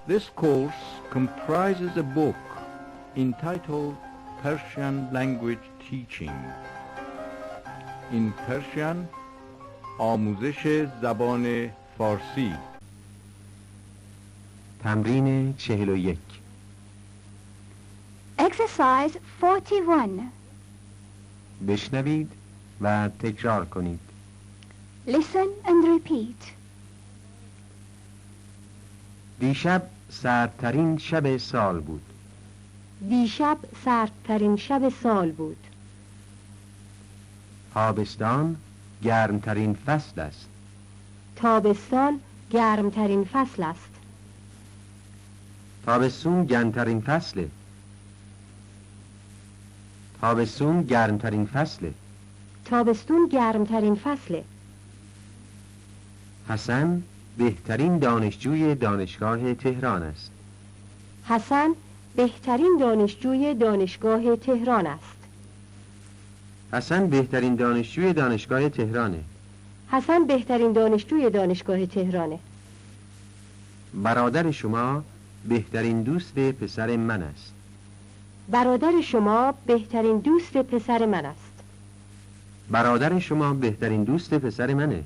This course comprises a book entitled Persian Language Teaching. In Persian, آموزش زبان فارسی. تمرین 41. Exercise 41. بشنوید و تکرار کنید. Listen and repeat. دیشب سردترین شب سال بود. دیشب سردترین شب سال بود. تابستان گرمترین فصل است. تابستان گرمترین فصل است. تابستون گرمترین فصله. تابستون گرمترین فصله. تابستون گرمترین فصله. حسن بهترین دانشجوی دانشگاه تهران است. حسن بهترین دانشجوی دانشگاه تهران است. حسن بهترین دانشجوی دانشگاه تهرانه. حسن بهترین دانشجوی دانشگاه تهرانه. برادر شما بهترین دوست پسر من است. برادر شما بهترین دوست پسر من است. برادر شما بهترین دوست پسر منه.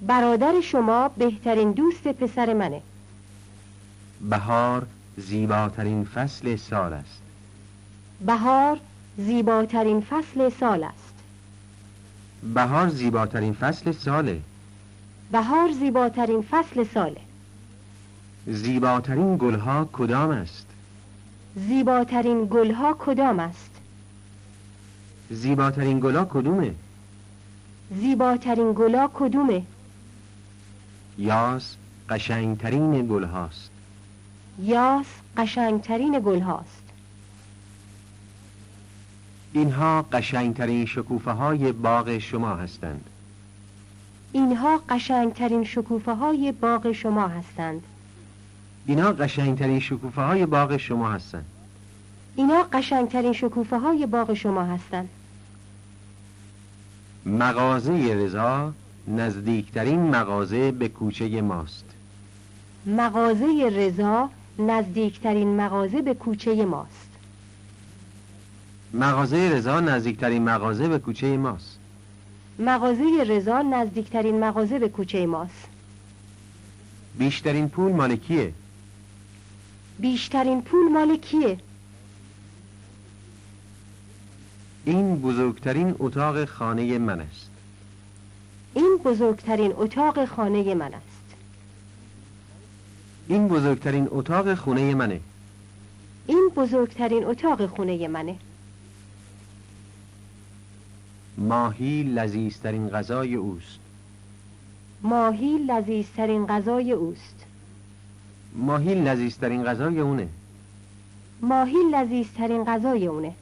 برادر شما بهترین دوست پسر منه. بهار زیباترین فصل سال است. بهار زیباترین فصل سال است. بهار زیباترین فصل ساله. بهار زیباترین فصل ساله. زیباترین گلها کدام است؟ زیباترین گلها کدام است؟ زیباترین گلها کدومه؟ زیباترین گلها کدومه؟ یاس قشنگترین گلهاست. یاس قشنگترین گلهاست. اینها قشنگترین شکوفه های باغ شما هستند. اینها قشنگترین شکوفه های باغ شما هستند. اینها قشنگترین شکوفه های باغ شما هستند. اینها قشنگترین شکوفه های باغ شما هستند. مغازه رضا نزدیکترین مغازه به کوچه ماست. مغازه رضا نزدیکترین مغازه به کوچه ماست. مغازه رضا نزدیکترین مغازه به کوچه ماست. مغازه رضا نزدیکترین مغازه به کوچه ماست. بیشترین پول مال کیه؟ بیشترین پول مال کیه؟ این بزرگترین اتاق خانه من است. این بزرگترین اتاق خانه من است. این بزرگترین اتاق خونه منه. این بزرگترین اتاق خونه منه. ماهی لذیذترین غذای اوست. ماهی لذیذترین غذای اوست. ماهی لذیذترین غذای اونه. ماهی لذیذترین غذای اونه.